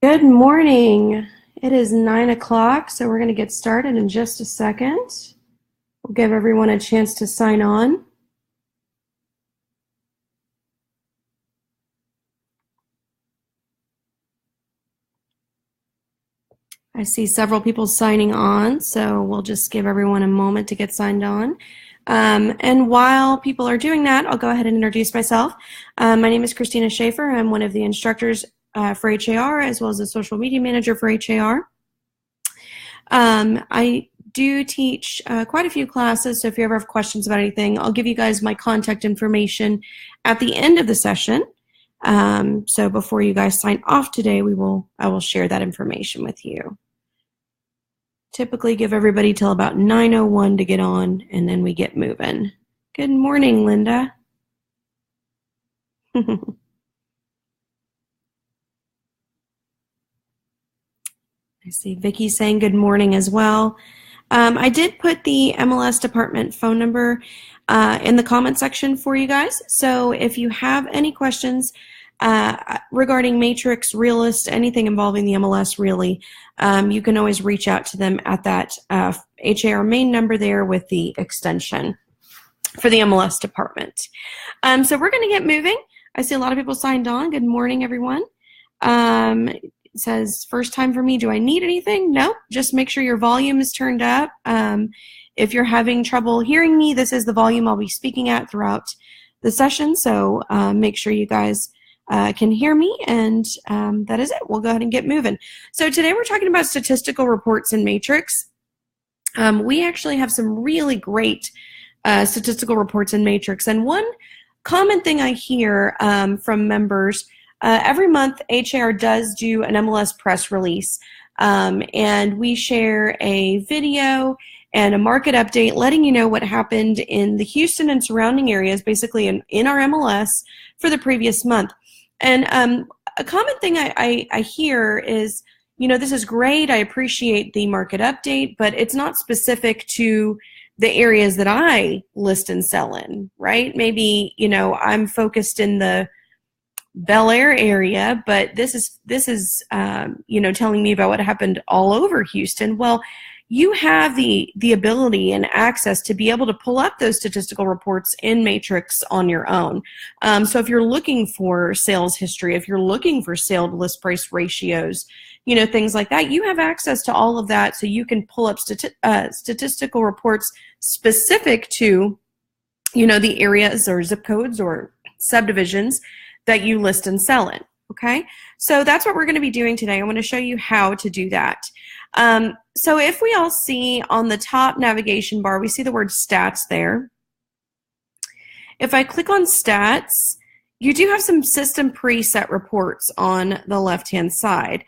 Good morning. It is 9 o'clock, so we're going to get started in just a second. We'll give everyone a chance to sign on. I see several people signing on, so we'll just give everyone a moment to get signed on. And while people are doing that, I'll go ahead and introduce myself. My name is Christina Schaefer. I'm one of the instructors for HAR, as well as the social media manager for HAR. I do teach quite a few classes, so if you ever have questions about anything, I'll give you guys my contact information at the end of the session. So before you guys sign off today, I will share that information with you. Typically give everybody till about 9:01 to get on, and then we get moving. Good morning, Linda. I see Vicki saying good morning as well. I did put the MLS department phone number in the comment section for you guys. So if you have any questions regarding Matrix, Realist, anything involving the MLS really, you can always reach out to them at that HAR main number there with the extension for the MLS department. So we're going to get moving. I see a lot of people signed on. Good morning, everyone. It says, first time for me, do I need anything? No, just make sure your volume is turned up. If you're having trouble hearing me, this is the volume I'll be speaking at throughout the session, so make sure you guys can hear me, and that is it. We'll go ahead and get moving. So today we're talking about statistical reports in Matrix. We actually have some really great statistical reports in Matrix, and one common thing I hear from members, every month HAR does do an MLS press release, and we share a video and a market update letting you know what happened in the Houston and surrounding areas, basically in our MLS for the previous month. And a common thing I hear is, you know, this is great, I appreciate the market update, but it's not specific to the areas that I list and sell in, right? Maybe, you know, I'm focused in the Bel Air area, but this is you know, telling me about what happened all over Houston. Well, you have the ability and access to be able to pull up those statistical reports in Matrix on your own. So if you're looking for sales history, if you're looking for sale to list price ratios, you know, things like that, you have access to all of that, so you can pull up statistical reports specific to, you know, the areas or zip codes or subdivisions that you list and sell in. Okay, so that's what we're going to be doing today. I want to show you how to do that. So if we all see on the top navigation bar, we see the word stats there. If I click on stats, you do have some system preset reports on the left-hand side.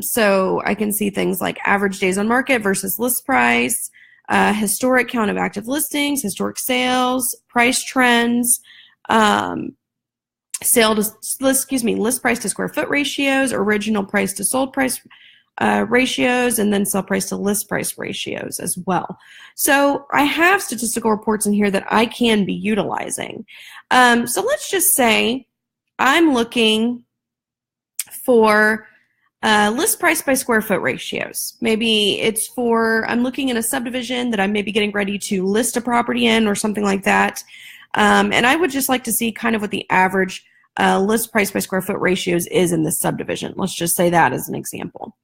So I can see things like average days on market versus list price, historic count of active listings, historic sales, price trends, list price to square foot ratios, original price to sold price ratios, and then sell price to list price ratios as well. So I have statistical reports in here that I can be utilizing. So let's just say I'm looking for list price by square foot ratios. Maybe it's I'm looking in a subdivision that I'm maybe getting ready to list a property in or something like that. And I would just like to see kind of what the average list price by square foot ratios is in this subdivision. Let's just say that as an example.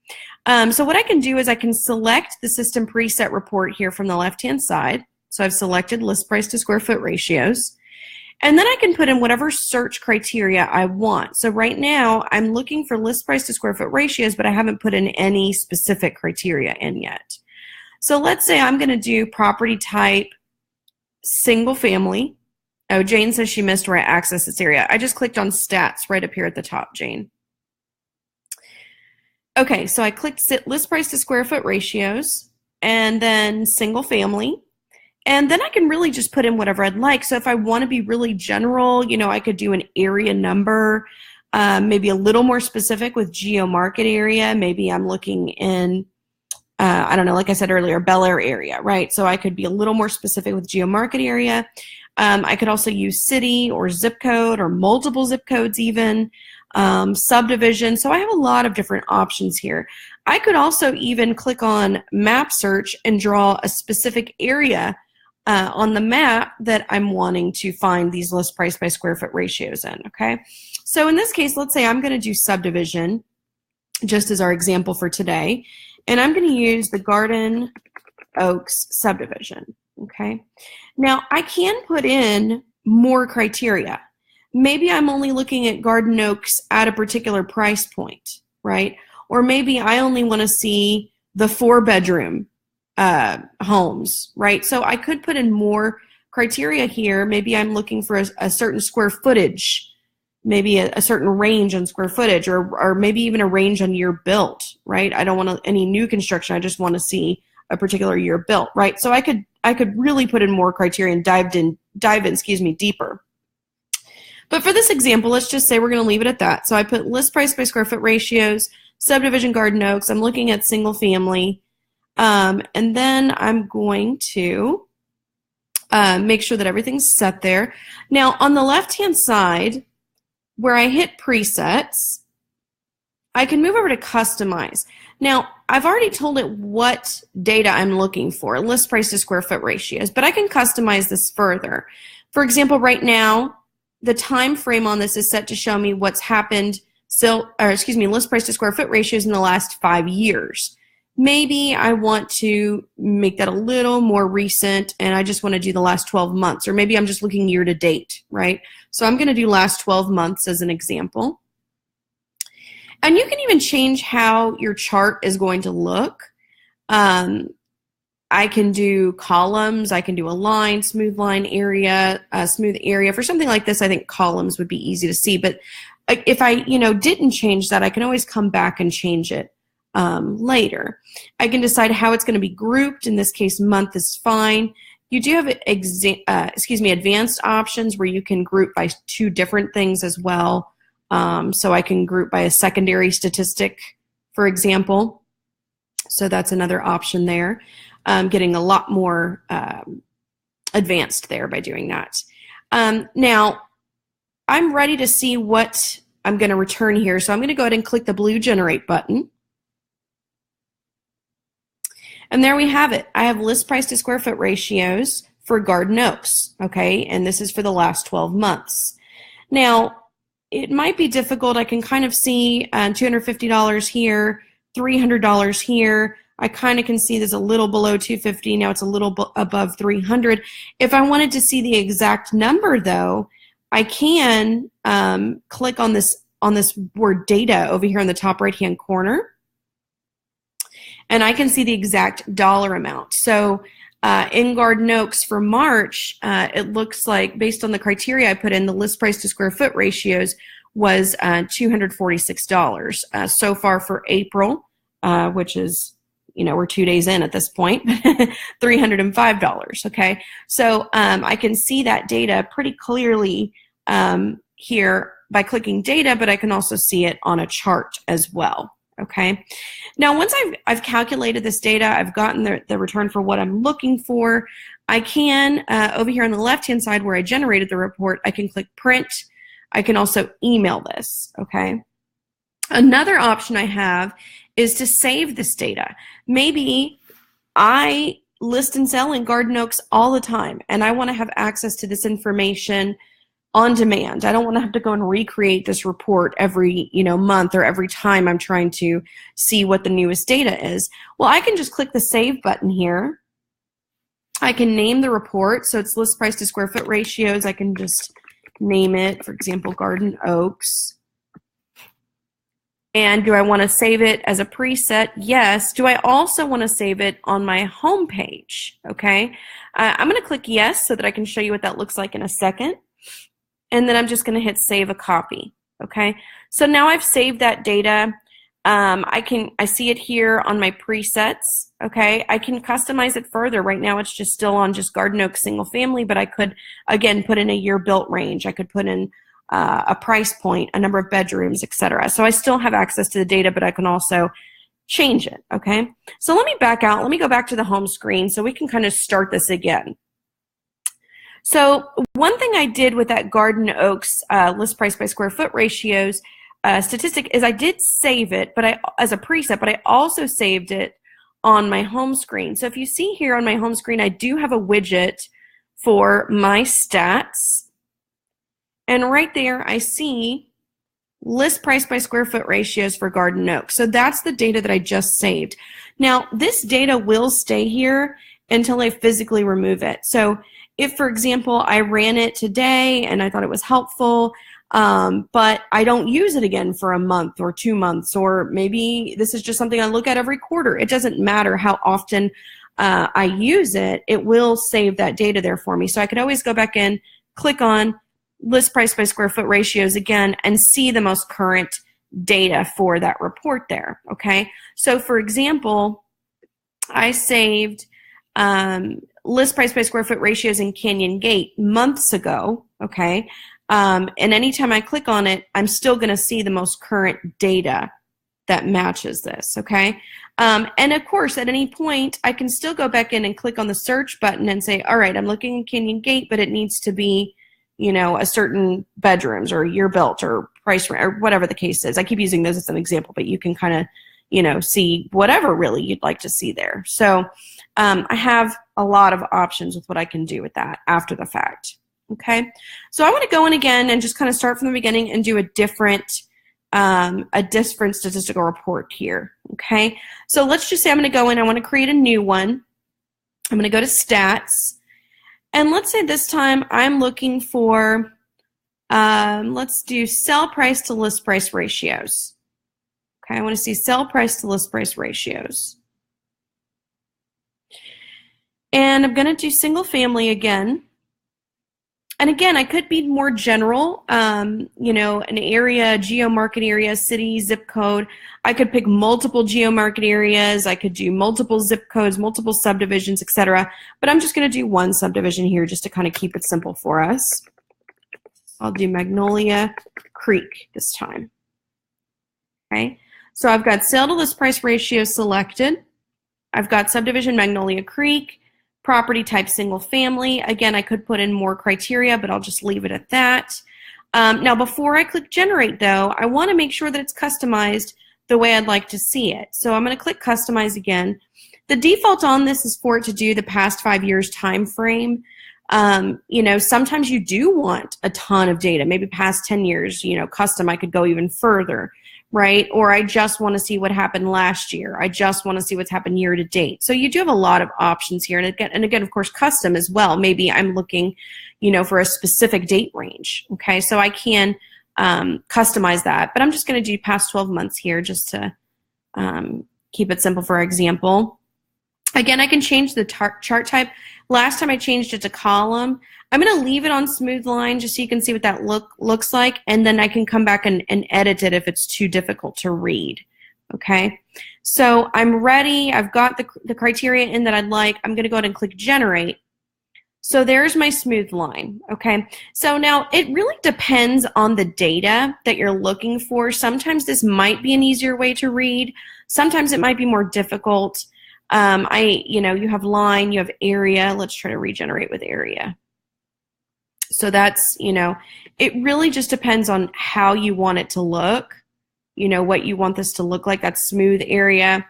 So what I can do is I can select the system preset report here from the left-hand side. So I've selected list price to square foot ratios. And then I can put in whatever search criteria I want. So right now I'm looking for list price to square foot ratios, but I haven't put in any specific criteria in yet. So let's say I'm going to do property type single family. Oh, Jane says she missed where I access this area. I just clicked on stats right up here at the top, Jane. Okay, so I clicked list price to square foot ratios and then single family. And then I can really just put in whatever I'd like. So if I want to be really general, you know, I could do an area number, maybe a little more specific with geo market area. Maybe I'm looking in, I don't know, like I said earlier, Bel Air area, right? So I could be a little more specific with geo market area. I could also use city or zip code or multiple zip codes even. subdivision. So I have a lot of different options here. I could also even click on map search and draw a specific area on the map that I'm wanting to find these list price by square foot ratios in, okay? So in this case, let's say I'm going to do subdivision, just as our example for today, and I'm going to use the Garden Oaks subdivision, okay? Now, I can put in more criteria. Maybe I'm only looking at Garden Oaks at a particular price point, right? Or maybe I only want to see the 4-bedroom homes, right? So I could put in more criteria here. Maybe I'm looking for a certain square footage, maybe a certain range on square footage, or maybe even a range on year built, right? I don't want any new construction. I just want to see a particular year built, right? So I could really put in more criteria and dive in, deeper. But for this example, let's just say we're going to leave it at that. So I put list price by square foot ratios, subdivision Garden Oaks. I'm looking at single family. And then I'm going to make sure that everything's set there. Now, on the left-hand side, where I hit presets, I can move over to customize. Now, I've already told it what data I'm looking for, list price to square foot ratios, but I can customize this further. For example, right now, the time frame on this is set to show me what's happened, list price to square foot ratios in the last 5 years. Maybe I want to make that a little more recent and I just want to do the last 12 months, or maybe I'm just looking year to date, right? So I'm going to do last 12 months as an example. And you can even change how your chart is going to look. I can do columns, I can do a line, smooth line area, smooth area. For something like this, I think columns would be easy to see. But if I didn't change that, I can always come back and change it later. I can decide how it's going to be grouped. In this case, month is fine. You do have advanced options where you can group by 2 different things as well. So I can group by a secondary statistic, for example. So that's another option there. Getting a lot more advanced there by doing that. Now, I'm ready to see what I'm going to return here. So I'm going to go ahead and click the blue Generate button. And there we have it. I have list price to square foot ratios for Garden Oaks, okay? And this is for the last 12 months. Now, it might be difficult. I can kind of see $250 here, $300 here. I kind of can see there's a little below $250. Now it's a little above $300. If I wanted to see the exact number, though, I can click on this word data over here in the top right-hand corner. And I can see the exact dollar amount. So in Garden Oaks for March, it looks like, based on the criteria I put in, the list price to square foot ratios was $246. So far for April, which is, we're 2 days in at this point, $305, okay? So I can see that data pretty clearly here by clicking data, but I can also see it on a chart as well. Okay. Now, once I've calculated this data, I've gotten the return for what I'm looking for. I can, over here on the left-hand side where I generated the report, I can click print. I can also email this. Okay. Another option I have is to save this data. Maybe I list and sell in Garden Oaks all the time, and I want to have access to this information on demand. I don't want to have to go and recreate this report every month or every time I'm trying to see what the newest data is. Well, I can just click the Save button here. I can name the report. So it's list price to square foot ratios. I can just name it, for example, Garden Oaks. And do I want to save it as a preset? Yes. Do I also want to save it on my home page? Okay. I'm going to click yes so that I can show you what that looks like in a second. And then I'm just going to hit save a copy. Okay. So now I've saved that data. I see it here on my presets. Okay. I can customize it further. Right now it's just still on just Garden Oaks single family, but I could again put in a year built range. I could put in a price point, a number of bedrooms, etc. So I still have access to the data, but I can also change it. Okay. So let me back out. Let me go back to the home screen so we can kind of start this again. So one thing I did with that Garden Oaks list price by square foot ratios, statistic is I did save it, but as a preset, but I also saved it on my home screen. So if you see here on my home screen, I do have a widget for my stats. And right there, I see list price by square foot ratios for Garden Oak. So that's the data that I just saved. Now, this data will stay here until I physically remove it. So if, for example, I ran it today and I thought it was helpful, but I don't use it again for a month or 2 months, or maybe this is just something I look at every quarter. It doesn't matter how often I use it. It will save that data there for me. So I could always go back in, click on list price by square foot ratios again, and see the most current data for that report there, okay? So for example, I saved list price by square foot ratios in Canyon Gate months ago, okay? And anytime I click on it, I'm still going to see the most current data that matches this, okay? And of course, at any point, I can still go back in and click on the search button and say, all right, I'm looking at Canyon Gate, but it needs to be, you know, a certain bedrooms or year built or price or whatever the case is. I keep using those as an example, but you can kind of, you know, see whatever really you'd like to see there. So I have a lot of options with what I can do with that after the fact. Okay, so I want to go in again and just kind of start from the beginning and do a different statistical report here. Okay, so let's just say I'm going to go in. I want to create a new one. I'm going to go to stats, and let's say this time I'm looking for let's do sell price to list price ratios. Okay, I want to see sell price to list price ratios, and I'm going to do single family again. And again, I could be more general, you know, an area, geo-market area, city, zip code. I could pick multiple geo-market areas. I could do multiple zip codes, multiple subdivisions, etc. But I'm just going to do one subdivision here just to kind of keep it simple for us. I'll do Magnolia Creek this time. Okay, so I've got sale to list price ratio selected. I've got subdivision Magnolia Creek. Property type single family. Again, I could put in more criteria, but I'll just leave it at that. Now, before I click generate, though, I want to make sure that it's customized the way I'd like to see it. So I'm going to click customize again. The default on this is for it to do the past 5 years time frame. You know, sometimes you do want a ton of data, maybe past 10 years, you know, custom, I could go even further, right? Or I just want to see what happened last year. I just want to see what's happened year to date. So you do have a lot of options here. And again, of course, custom as well. Maybe I'm looking, you know, for a specific date range. Okay, so I can customize that. But I'm just going to do past 12 months here just to keep it simple for example. Again, I can change the chart type. Last time I changed it to column. I'm going to leave it on smooth line just so you can see what that looks like, and then I can come back and edit it if it's too difficult to read. Okay, so I'm ready. I've got the criteria in that I'd like. I'm going to go ahead and click generate. So there's my smooth line. Okay, so now it really depends on the data that you're looking for. Sometimes this might be an easier way to read. Sometimes it might be more difficult. You know, you have line, you have area. Let's try to regenerate with area. So that's, you know, it really just depends on how you want it to look, you know, what you want this to look like, that smooth area.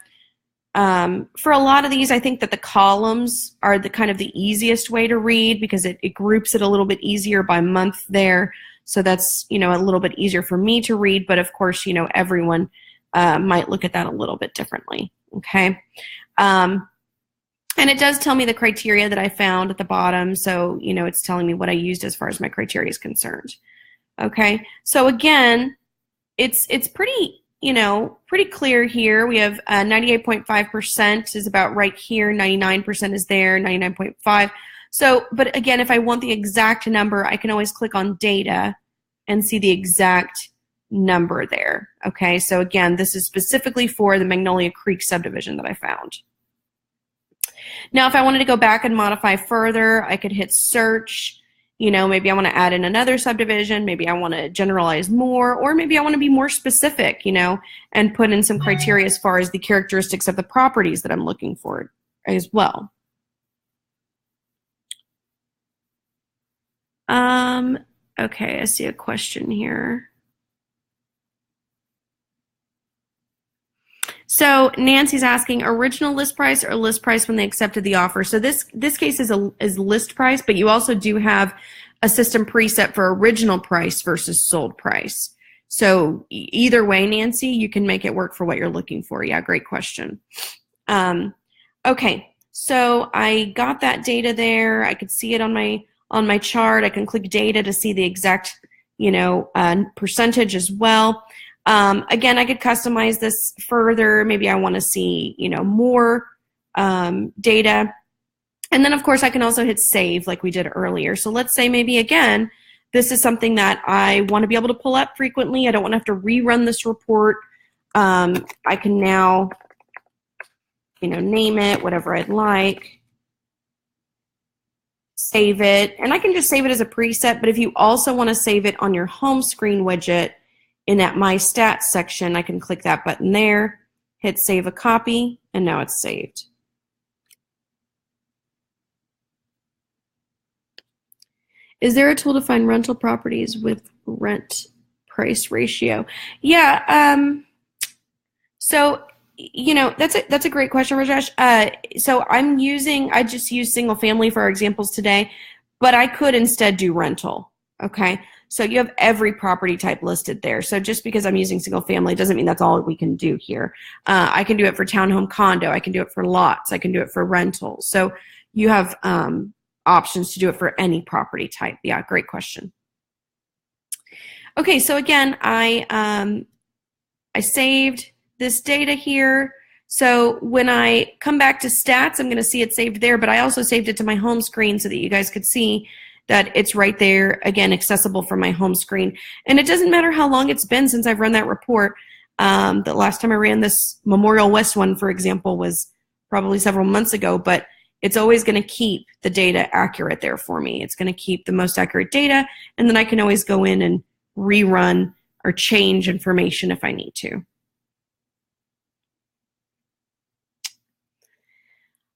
For a lot of these, I think that the columns are the kind of the easiest way to read because it groups it a little bit easier by month there. So that's, you know, a little bit easier for me to read. But of course, you know, everyone might look at that a little bit differently. Okay. And it does tell me the criteria that I found at the bottom. So, you know, it's telling me what I used as far as my criteria is concerned. Okay. So again, it's pretty, you know, pretty clear here. We have 98.5% is about right here. 99% is there, 99.5. So, but again, if I want the exact number, I can always click on data and see the exact number there. Okay. So again, this is specifically for the Magnolia Creek subdivision that I found. Now, if I wanted to go back and modify further, I could hit search. You know, maybe I want to add in another subdivision. Maybe I want to generalize more, or maybe I want to be more specific, you know, and put in some criteria as far as the characteristics of the properties that I'm looking for as well. Okay, I see a question here. So Nancy's asking original list price or list price when they accepted the offer. So this case is list price, but you also do have a system preset for original price versus sold price. So either way, Nancy, you can make it work for what you're looking for. Yeah, great question. Okay, so I got that data there. I could see it on my chart. I can click data to see the exact, percentage as well. Again, I could customize this further. Maybe I want to see, more data. And then, of course, I can also hit save like we did earlier. So let's say maybe, again, this is something that I want to be able to pull up frequently. I don't want to have to rerun this report. I can now, name it whatever I'd like. Save it. And I can just save it as a preset. But if you also want to save it on your home screen widget, in that My Stats section, I can click that button there, hit Save a Copy, and now it's saved. Is there a tool to find rental properties with rent price ratio? Yeah, so, that's a great question, Rajesh. So I just used single family for our examples today, but I could instead do rental, okay? So you have every property type listed there. So just because I'm using single family doesn't mean that's all we can do here. I can do it for townhome condo. I can do it for lots. I can do it for rentals. So you have options to do it for any property type. Yeah, great question. Okay, so again, I saved this data here. So when I come back to stats, I'm going to see it saved there, but I also saved it to my home screen so that you guys could see that it's right there, again, accessible from my home screen. And it doesn't matter how long it's been since I've run that report. The last time I ran this Memorial West one, for example, was probably several months ago, but it's always going to keep the data accurate there for me. It's going to keep the most accurate data, and then I can always go in and rerun or change information if I need to.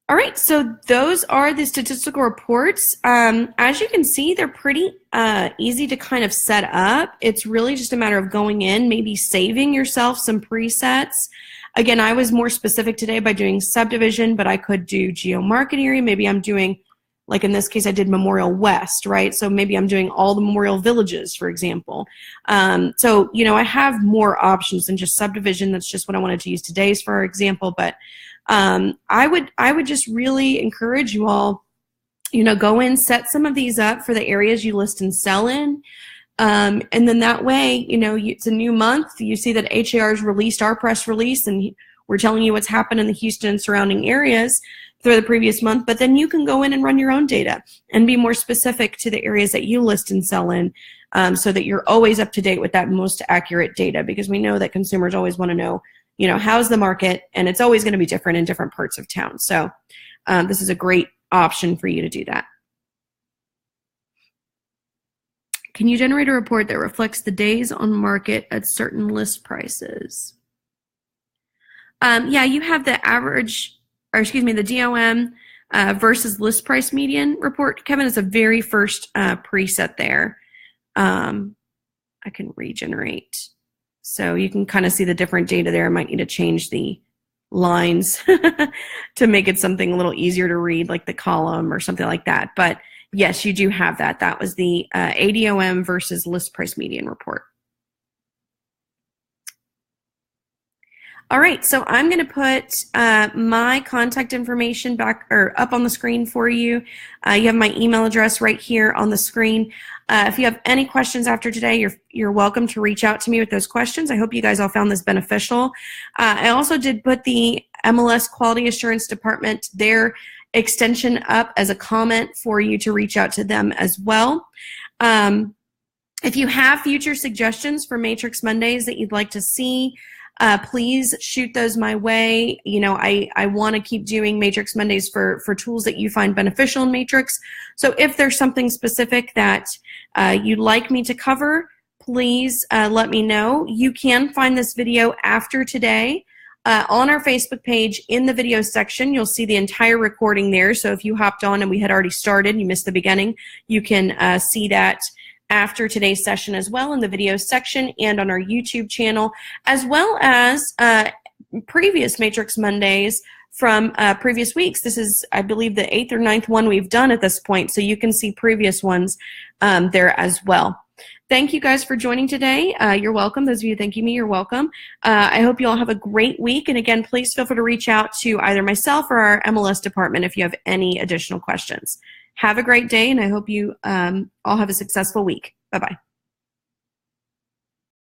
All right, so those are the statistical reports. As you can see, they're pretty easy to kind of set up. It's really just a matter of going in, maybe saving yourself some presets. Again, I was more specific today by doing subdivision, but I could do geo-market area. Maybe I'm doing, like in this case, I did Memorial West, right? So maybe I'm doing all the Memorial Villages, for example. So, I have more options than just subdivision. That's just what I wanted to use today's for example, but I would just really encourage you all, go in, set some of these up for the areas you list and sell in. And then that way, it's a new month. You see that HAR's released our press release and we're telling you what's happened in the Houston and surrounding areas through the previous month, but then you can go in and run your own data and be more specific to the areas that you list and sell in, so that you're always up to date with that most accurate data, because we know that consumers always want to know, how's the market, and it's always going to be different in different parts of town. So this is a great option for you to do that. Can you generate a report that reflects the days on market at certain list prices? Yeah, you have the average, the DOM versus list price median report. Kevin, is the very first preset there. I can regenerate. So you can kind of see the different data there. I might need to change the lines to make it something a little easier to read, like the column or something like that. But yes, you do have that. That was the ADOM versus list price median report. All right, so I'm going to put my contact information back or up on the screen for you. You have my email address right here on the screen. If you have any questions after today, you're welcome to reach out to me with those questions. I hope you guys all found this beneficial. I also did put the MLS Quality Assurance Department, their extension, up as a comment for you to reach out to them as well. If you have future suggestions for Matrix Mondays that you'd like to see, please shoot those my way. I want to keep doing Matrix Mondays for tools that you find beneficial in Matrix. So if there's something specific that you'd like me to cover, please let me know. You can find this video after today on our Facebook page. In the video section, you'll see the entire recording there. So if you hopped on and we had already started, you missed the beginning, you can see that after today's session as well in the video section and on our YouTube channel, as well as previous Matrix Mondays from previous weeks. This is, I believe, the 8th or 9th one we've done at this point, so you can see previous ones there as well. Thank you guys for joining today. You're welcome. Those of you thanking me, you're welcome. I hope you all have a great week. And again, please feel free to reach out to either myself or our MLS department if you have any additional questions. Have a great day, and I hope you all have a successful week. Bye-bye.